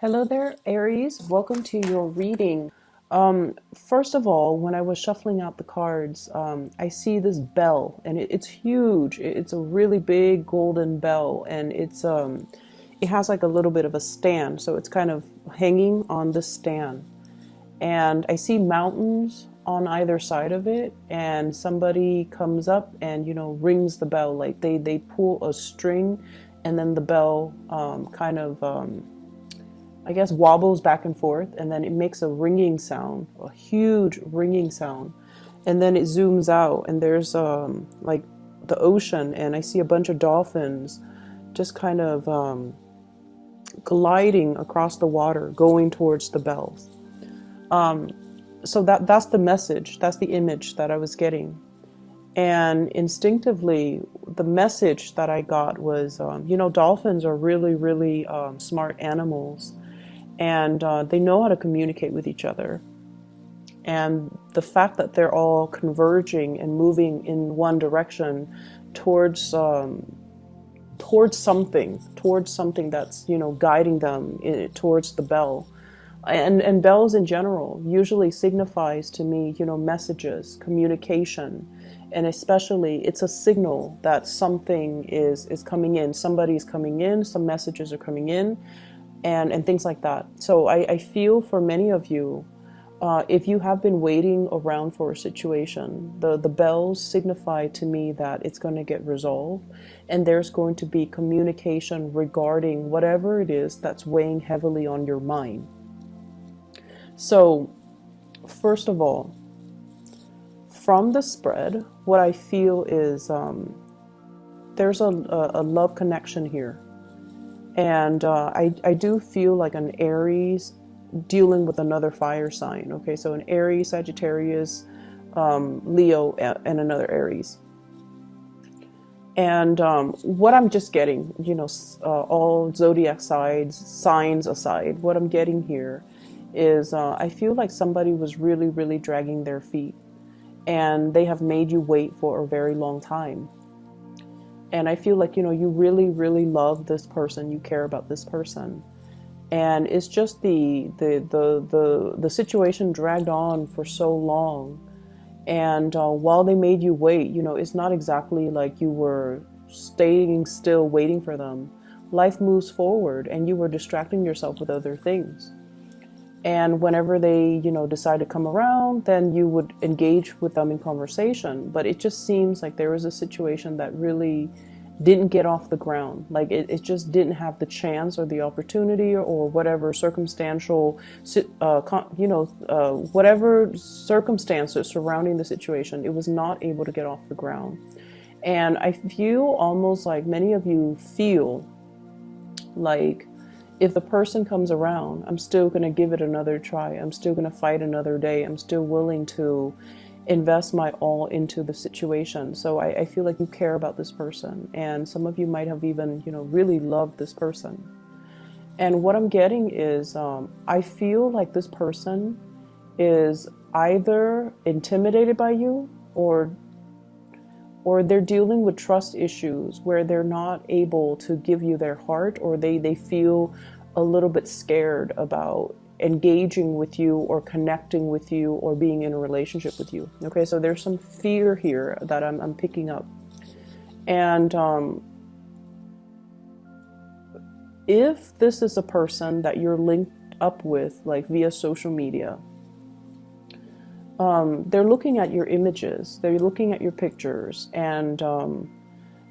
Hello there, Aries. Welcome to your reading. First of all, when I was shuffling out the cards, I see this bell, and it's huge. It's a really big golden bell, and it has like a little bit of a stand, so it's kind of hanging on the stand. And I see mountains on either side of it, and somebody comes up and rings the bell, like they pull a string, and then the bell I guess wobbles back and forth, and then it makes a ringing sound, a huge ringing sound. And then it zooms out, and there's like the ocean, and I see a bunch of dolphins just kind of gliding across the water, going towards the bells. So that's the message, that's the image that I was getting. And instinctively, the message that I got was, dolphins are really, really smart animals, and they know how to communicate with each other. And the fact that they're all converging and moving in one direction towards towards something that's guiding them towards the bell. And bells in general usually signifies to me messages, communication, and especially it's a signal that something is coming in, somebody's coming in, some messages are coming in, and things like that. So I feel for many of you, if you have been waiting around for a situation, the bells signify to me that it's going to get resolved, and there's going to be communication regarding whatever it is that's weighing heavily on your mind. So first of all, from the spread, what I feel is there's a love connection here. And I do feel like an Aries dealing with another fire sign. Okay, so an Aries, Sagittarius, Leo, and another Aries. And what I'm just getting, all zodiac signs aside, what I'm getting here is I feel like somebody was really, really dragging their feet, and they have made you wait for a very long time. And I feel like, you really, really love this person, you care about this person. And it's just the situation dragged on for so long. And while they made you wait, it's not exactly like you were staying still waiting for them. Life moves forward, and you were distracting yourself with other things. And whenever they, decide to come around, then you would engage with them in conversation. But it just seems like there was a situation that really didn't get off the ground. Like it just didn't have the chance or the opportunity or whatever circumstantial, whatever circumstances surrounding the situation, it was not able to get off the ground. And I feel almost like many of you feel like, if the person comes around, I'm still going to give it another try. I'm still going to fight another day. I'm still willing to invest my all into the situation. So I feel like you care about this person. And some of you might have even, really loved this person. And what I'm getting is I feel like this person is either intimidated by you, or they're dealing with trust issues where they're not able to give you their heart, or they feel a little bit scared about engaging with you or connecting with you or being in a relationship with you. Okay, so there's some fear here that I'm picking up. And if this is a person that you're linked up with, like via social media, they're looking at your images, they're looking at your pictures, and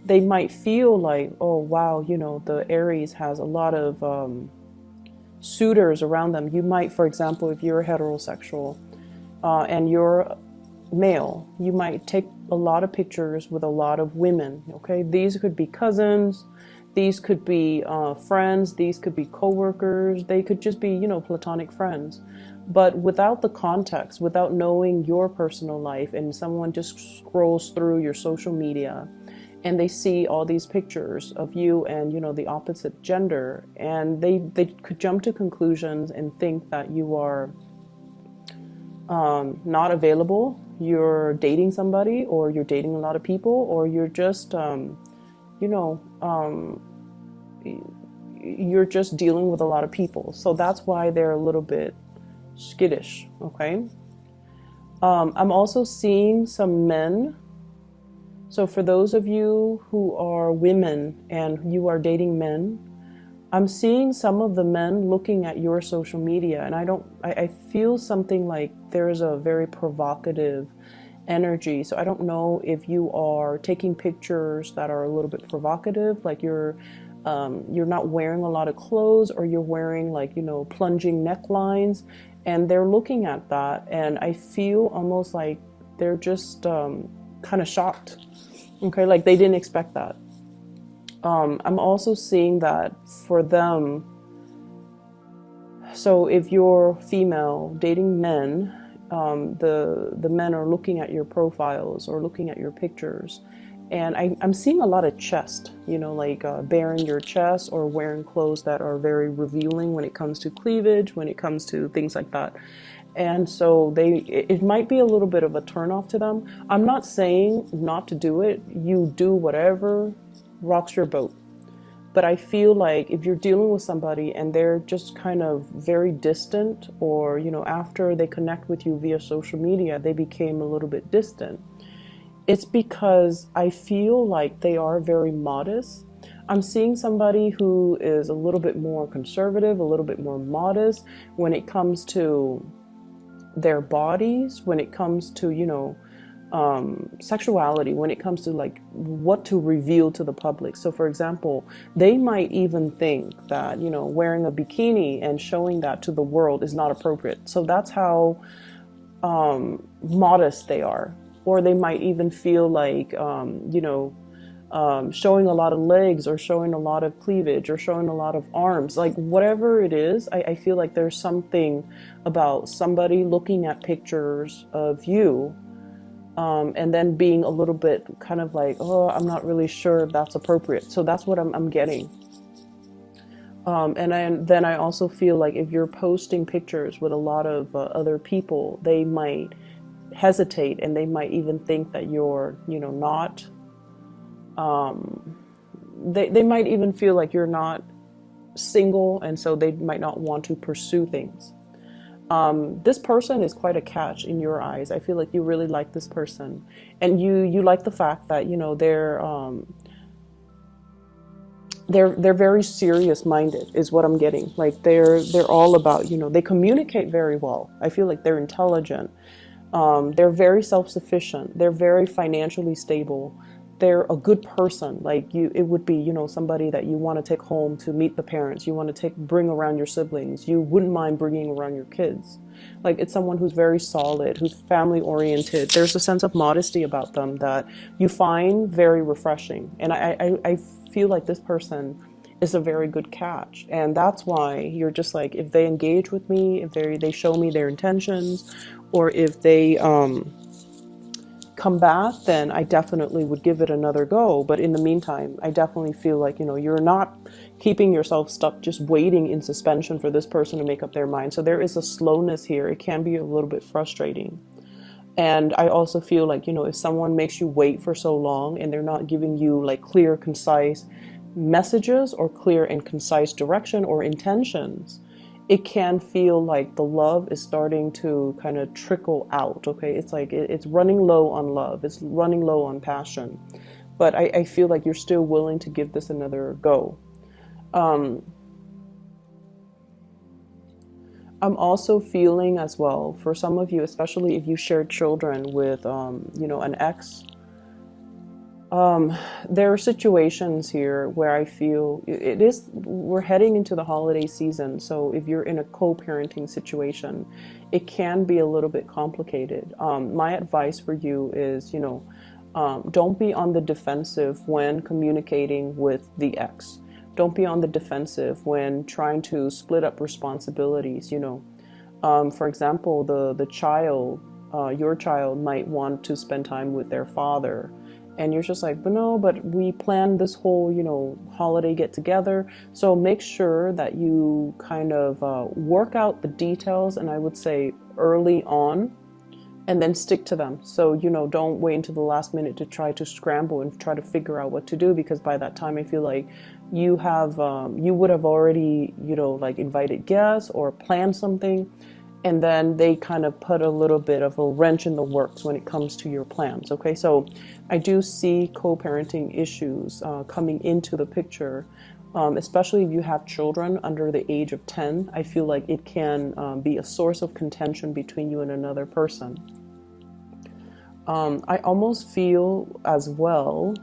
they might feel like, oh wow, the Aries has a lot of suitors around them. You might, for example, if you're heterosexual and you're male, you might take a lot of pictures with a lot of women. Okay, these could be cousins, these could be friends, these could be co-workers, they could just be, platonic friends. But without the context, without knowing your personal life, and someone just scrolls through your social media and they see all these pictures of you and, the opposite gender, and they could jump to conclusions and think that you are not available, you're dating somebody, or you're dating a lot of people, or you're just, you're just dealing with a lot of people. So that's why they're a little bit skittish, okay? I'm also seeing some men. So for those of you who are women and you are dating men, I'm seeing some of the men looking at your social media, and I feel something like there's a very provocative energy. So I don't know if you are taking pictures that are a little bit provocative, like you're not wearing a lot of clothes, or you're wearing, like, you know, plunging necklines, and they're looking at that, and I feel almost like they're just kind of shocked. Okay, like they didn't expect that. I'm also seeing that for them. So if you're female dating men, the men are looking at your profiles or looking at your pictures, and I'm seeing a lot of chest, you know, like baring your chest or wearing clothes that are very revealing when it comes to cleavage, when it comes to things like that. And so it might be a little bit of a turnoff to them. I'm not saying not to do it. You do whatever rocks your boat. But I feel like if you're dealing with somebody and they're just kind of very distant, or, you know, after they connect with you via social media, they became a little bit distant, it's because I feel like they are very modest. I'm seeing somebody who is a little bit more conservative, a little bit more modest when it comes to their bodies, when it comes to, you know, sexuality, when it comes to like what to reveal to the public. So for example, they might even think that, you know, wearing a bikini and showing that to the world is not appropriate. So that's how modest they are. Or they might even feel like, you know, showing a lot of legs, or showing a lot of cleavage, or showing a lot of arms, like whatever it is, I feel like there's something about somebody looking at pictures of you, and then being a little bit kind of like, oh, I'm not really sure if that's appropriate. So that's what I'm getting. And then I also feel like if you're posting pictures with a lot of other people, they might hesitate, and they might even think that you're, you know, not, they might even feel like you're not single, and so they might not want to pursue things. This person is quite a catch in your eyes. I feel like you really like this person, and you like the fact that, you know, they're very serious minded is what I'm getting. Like they're all about, you know, they communicate very well. I feel like they're intelligent. They're very self-sufficient. They're very financially stable. They're a good person. Like it would be, you know, somebody that you want to take home to meet the parents. You want to bring around your siblings. You wouldn't mind bringing around your kids. Like it's someone who's very solid, who's family oriented. There's a sense of modesty about them that you find very refreshing. And I feel like this person is a very good catch. And that's why you're just like, if they engage with me, if they show me their intentions, or if they, come back, then I definitely would give it another go. But in the meantime, I definitely feel like, you know, you're not keeping yourself stuck just waiting in suspension for this person to make up their mind. So there is a slowness here. It can be a little bit frustrating. And I also feel like, you know, if someone makes you wait for so long and they're not giving you like clear, concise messages, or clear and concise direction or intentions, it can feel like the love is starting to kind of trickle out. Okay, it's like it's running low on love, it's running low on passion, but I feel like you're still willing to give this another go. I'm also feeling as well, for some of you, especially if you share children with you know, an ex, there are situations here where I feel we're heading into the holiday season. So if you're in a co-parenting situation, it can be a little bit complicated. My advice for you is, you know, don't be on the defensive when communicating with the ex. Don't be on the defensive when trying to split up responsibilities. You know, for example, the child, your child might want to spend time with their father, and you're just like, but no, but we planned this whole, you know, holiday get together. So make sure that you kind of work out the details, and I would say early on, and then stick to them. So, you know, don't wait until the last minute to try to scramble and try to figure out what to do, because by that time I feel like You have you would have already, you know, like invited guests or planned something, and then they kind of put a little bit of a wrench in the works when it comes to your plans. Okay, so I do see co-parenting issues coming into the picture, especially if you have children under the age of 10. I feel like it can be a source of contention between you and another person. I almost feel as well,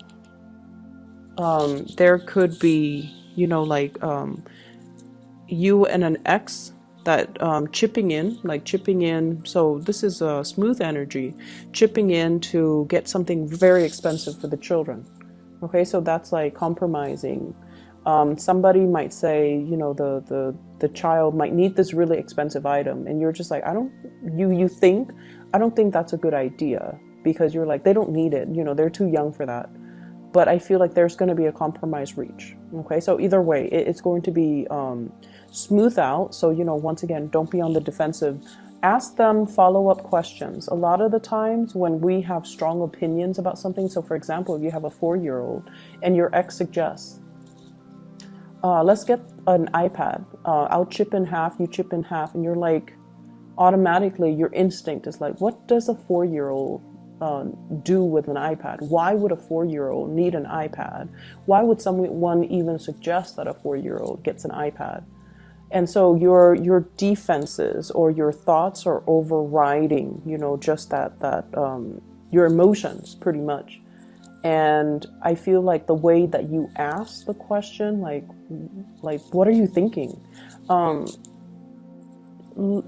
there could be, you know, like you and an ex that chipping in, like chipping in. So this is a smooth energy, chipping in to get something very expensive for the children. Okay, so that's like compromising. Somebody might say, you know, the child might need this really expensive item, and you're just like, I don't, you think, I don't think that's a good idea, because you're like, they don't need it, you know, they're too young for that. But I feel like there's going to be a compromise reach. Okay, so either way, it's going to be smooth out. So, you know, once again, don't be on the defensive. Ask them follow-up questions. A lot of the times when we have strong opinions about something, so for example, if you have a 4-year-old and your ex suggests, let's get an iPad. I'll chip in half, you chip in half, and you're like, automatically your instinct is like, what does a 4-year-old do with an iPad? Why would a 4-year-old need an iPad? Why would someone even suggest that a 4-year-old gets an iPad? And so your defenses or your thoughts are overriding, you know, just that your emotions pretty much. And I feel like the way that you ask the question, like what are you thinking?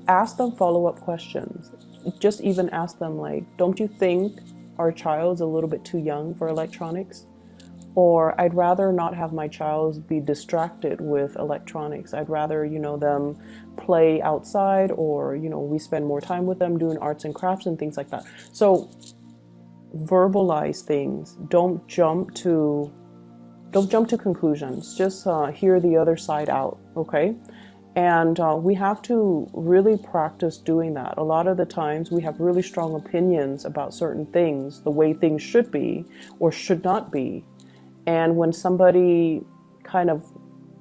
Ask them follow-up questions. Just even ask them like, don't you think our child's a little bit too young for electronics? Or I'd rather not have my child be distracted with electronics. I'd rather, you know, them play outside, or, you know, we spend more time with them doing arts and crafts and things like that. So verbalize things. Don't jump to conclusions. Just hear the other side out, okay? And we have to really practice doing that. A lot of the times we have really strong opinions about certain things, the way things should be or should not be. And when somebody kind of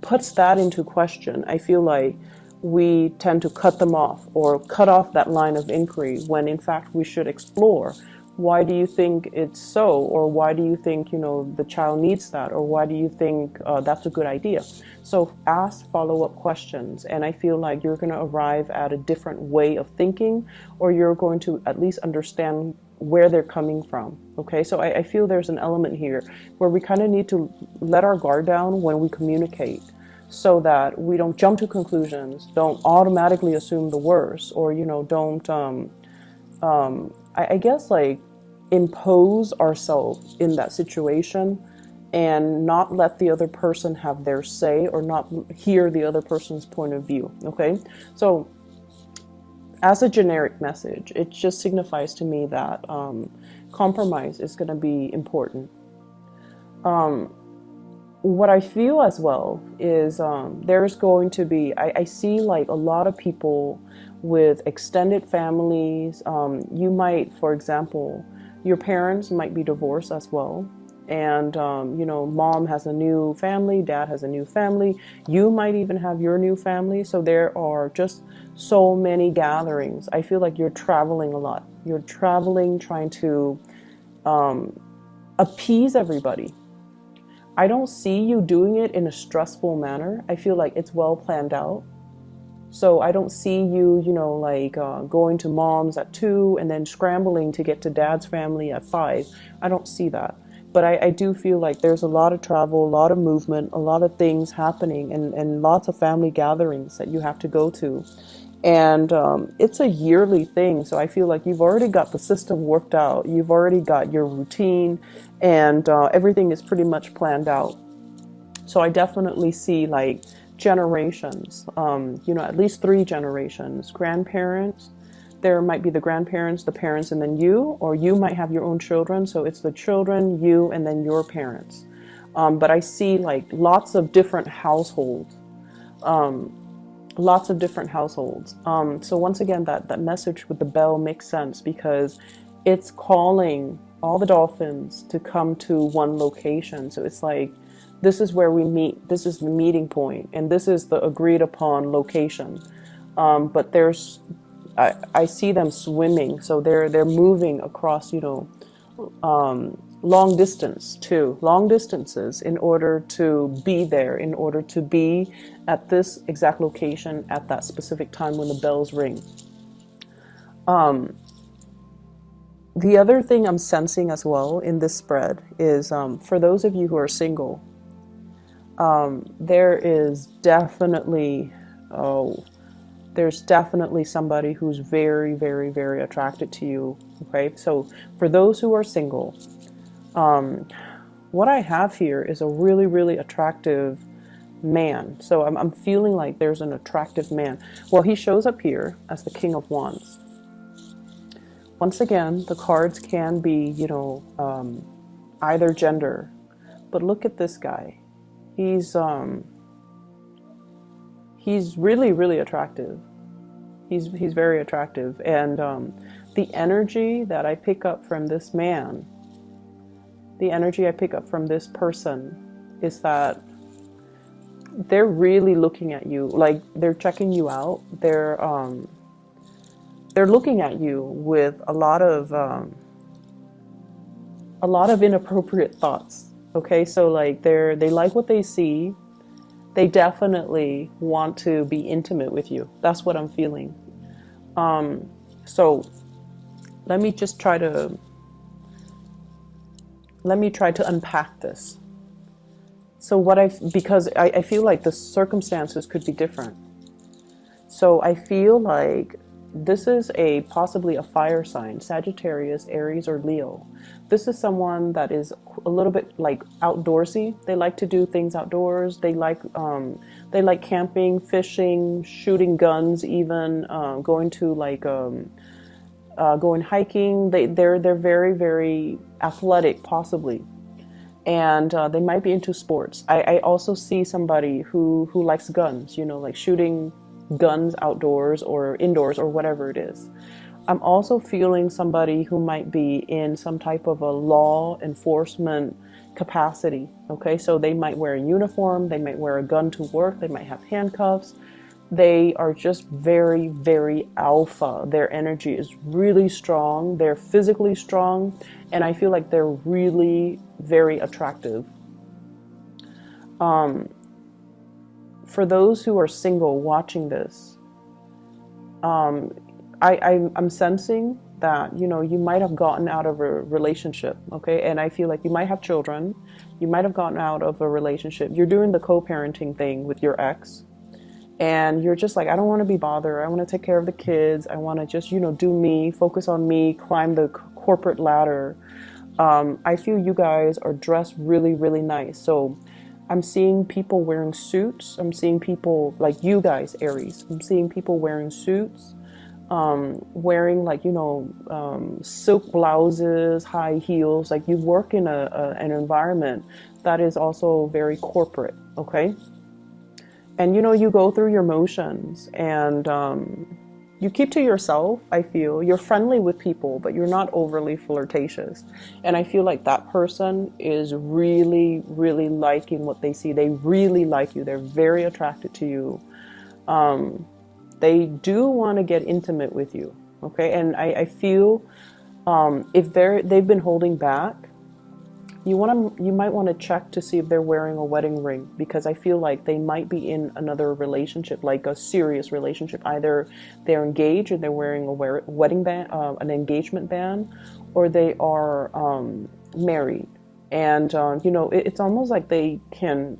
puts that into question, I feel like we tend to cut them off or cut off that line of inquiry, when in fact we should explore. Why do you think it's so? Or why do you think, you know, the child needs that? Or why do you think that's a good idea? So ask follow-up questions, and I feel like you're going to arrive at a different way of thinking, or you're going to at least understand where they're coming from. Okay, so I feel there's an element here where we kind of need to let our guard down when we communicate, so that we don't jump to conclusions, don't automatically assume the worst, or, you know, don't I guess like impose ourselves in that situation and not let the other person have their say, or not hear the other person's point of view. Okay, so as a generic message, it just signifies to me that compromise is going to be important. What I feel as well is there's going to be, I see like a lot of people with extended families. You might, for example, your parents might be divorced as well. And, you know, mom has a new family, dad has a new family. You might even have your new family. So there are just so many gatherings. I feel like you're traveling a lot. You're traveling, trying to appease everybody. I don't see you doing it in a stressful manner. I feel like it's well planned out. So I don't see you, you know, like going to mom's at 2 and then scrambling to get to dad's family at 5. I don't see that. But I do feel like there's a lot of travel, a lot of movement, a lot of things happening, and lots of family gatherings that you have to go to. And it's a yearly thing. So I feel like you've already got the system worked out. You've already got your routine, and everything is pretty much planned out. So I definitely see like generations, you know, at least 3 generations, grandparents. There might be the grandparents, the parents, and then you, or you might have your own children. So it's the children, you, and then your parents. But I see like lots of different households. Lots of different households. So once again, that message with the bell makes sense, because it's calling all the dolphins to come to one location. So it's like this is where we meet. This is the meeting point, and this is the agreed upon location. But I see them swimming, so they're moving across, long distance too, long distances in order to be there, in order to be at this exact location at that specific time when the bells ring. The other thing I'm sensing as well in this spread is, for those of you who are single, there's definitely somebody who's very, very, very attracted to you. Okay, so for those who are single, what I have here is a really, really attractive man. So I'm feeling like there's an attractive man. Well, he shows up here as the King of Wands. Once again, the cards can be, either gender, but look at this guy. He's really, really attractive. He's very attractive, and the energy that I pick up from this man, the energy I pick up from this person, is that they're really looking at you, like they're checking you out. They're looking at you with a lot of inappropriate thoughts. Okay, so like they like what they see. They definitely want to be intimate with you. That's what I'm feeling. So let me try to unpack this. So because I feel like the circumstances could be different. So I feel like this is possibly a fire sign, Sagittarius, Aries, or Leo. This is someone that is a little bit like outdoorsy. They like to do things outdoors. They like camping, fishing, shooting guns, even going to going hiking. They're very, very athletic, possibly, and they might be into sports. I also see somebody who likes guns. Like shooting guns outdoors or indoors or whatever it is. I'm also feeling somebody who might be in some type of a law enforcement capacity. Okay, so they might wear a uniform, they might wear a gun to work, they might have handcuffs. They are just very, very alpha. Their energy is really strong, they're physically strong, and I feel like they're really very attractive. For those who are single watching this, I'm sensing that, you might have gotten out of a relationship, okay? And I feel like you might have children. You might have gotten out of a relationship. You're doing the co-parenting thing with your ex. And you're just like, I don't want to be bothered. I want to take care of the kids. I want to just, do me, focus on me, climb the corporate ladder. I feel you guys are dressed really, really nice. So I'm seeing people wearing suits. I'm seeing people like you guys, Aries. I'm seeing people wearing suits, wearing silk blouses, high heels. Like you work in an environment that is also very corporate, okay? And you go through your motions, and you keep to yourself. I feel you're friendly with people, but you're not overly flirtatious. And I feel like that person is really, really liking what they see. They really like you. They're very attracted to you. They do want to get intimate with you. Okay. And I feel, if they've been holding back, you might want to check to see if they're wearing a wedding ring, because I feel like they might be in another relationship, like a serious relationship. Either they're engaged and they're wearing a wedding band, an engagement band, or they are married. And it's almost like they can.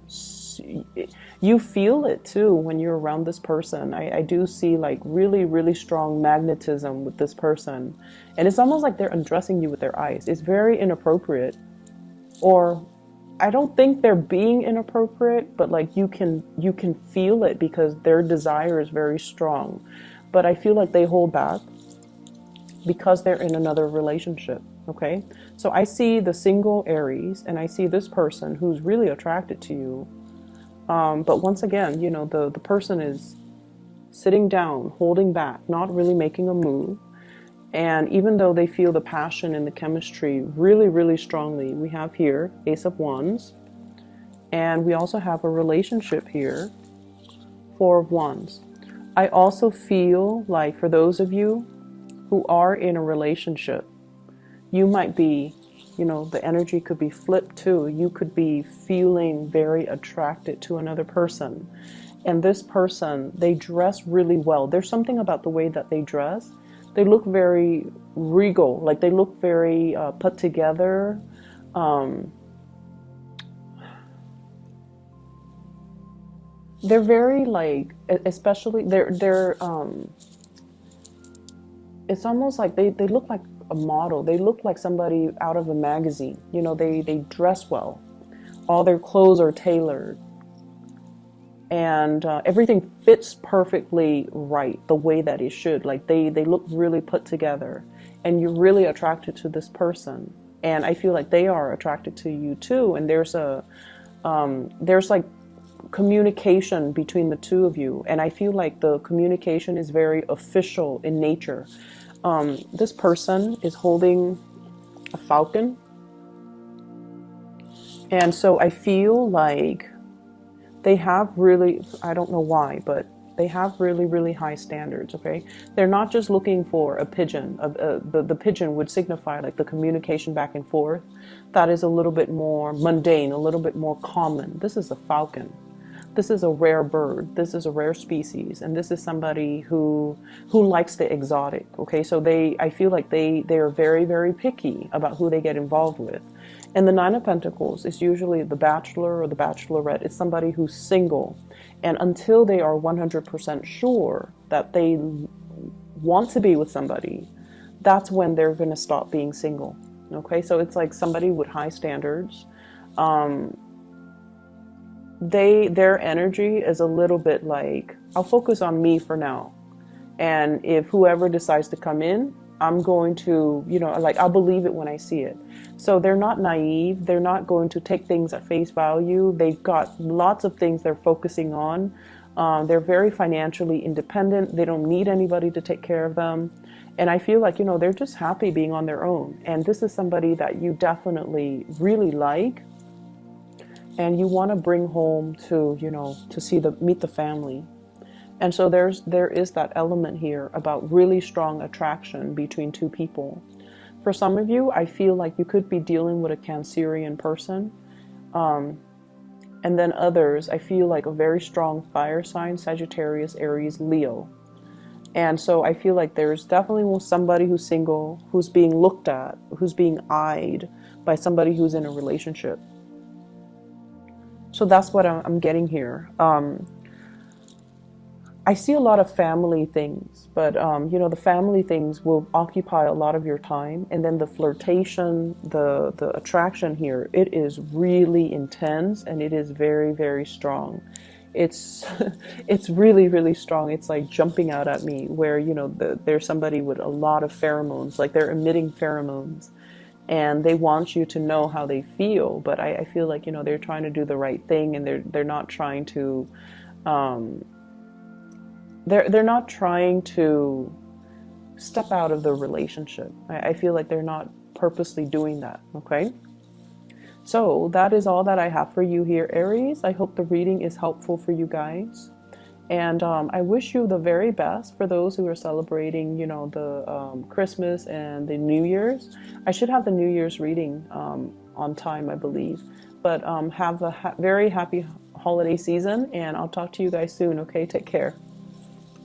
You feel it too when you're around this person. I do see like really, really strong magnetism with this person, and it's almost like they're undressing you with their eyes. It's very inappropriate. Or I don't think they're being inappropriate, but like you can feel it because their desire is very strong. But I feel like they hold back because they're in another relationship. Okay, so I see the single Aries, and I see this person who's really attracted to you. But once again, the person is sitting down, holding back, not really making a move. And even though they feel the passion and the chemistry really, really strongly, we have here Ace of Wands And we also have a relationship here, Four of Wands. I also feel like for those of you who are in a relationship, you might be, the energy could be flipped too. You could be feeling very attracted to another person. And this person, they dress really well. There's something about the way that they dress. They look very regal, like they look very put together. They're very like, especially it's almost like they look like a model. They look like somebody out of a magazine. They dress well. All their clothes are tailored. And everything fits perfectly right, the way that it should. Like they look really put together. And you're really attracted to this person. And I feel like they are attracted to you too. And there's like communication between the two of you. And I feel like the communication is very official in nature. This person is holding a falcon. And so I feel like they have really, I don't know why, but they have really, really high standards, okay? They're not just looking for a pigeon. The pigeon would signify like the communication back and forth. That is a little bit more mundane, a little bit more common. This is a falcon. This is a rare bird. This is a rare species. And this is somebody who likes the exotic, okay? So I feel like they are very, very picky about who they get involved with. And the Nine of Pentacles is usually the bachelor or the bachelorette. It's somebody who's single. And until they are 100% sure that they want to be with somebody, that's when they're going to stop being single. Okay, so it's like somebody with high standards. Their energy is a little bit like, I'll focus on me for now. And if whoever decides to come in, I'm going to, like I'll believe it when I see it. So they're not naive. They're not going to take things at face value. They've got lots of things they're focusing on. They're very financially independent. They don't need anybody to take care of them. And I feel like, they're just happy being on their own. And this is somebody that you definitely really like. And you want to bring home to, to meet the family. And so there is that element here about really strong attraction between two people. For some of you, I feel like you could be dealing with a Cancerian person. And then others, I feel like a very strong fire sign, Sagittarius, Aries, Leo. And so I feel like there's definitely somebody who's single, who's being looked at, who's being eyed by somebody who's in a relationship. So that's what I'm getting here. I see a lot of family things, but the family things will occupy a lot of your time. And then the flirtation, the attraction here, it is really intense and it is very, very strong. It's it's really, really strong. It's like jumping out at me where, there's somebody with a lot of pheromones, like they're emitting pheromones. And they want you to know how they feel, but I feel like, they're trying to do the right thing, and they're not trying to they're not trying to step out of the relationship. I feel like they're not purposely doing that, okay? So that is all that I have for you here, Aries. I hope the reading is helpful for you guys. And I wish you the very best for those who are celebrating, the Christmas and the New Year's. I should have the New Year's reading on time, I believe. But have a very happy holiday season, and I'll talk to you guys soon, okay? Take care.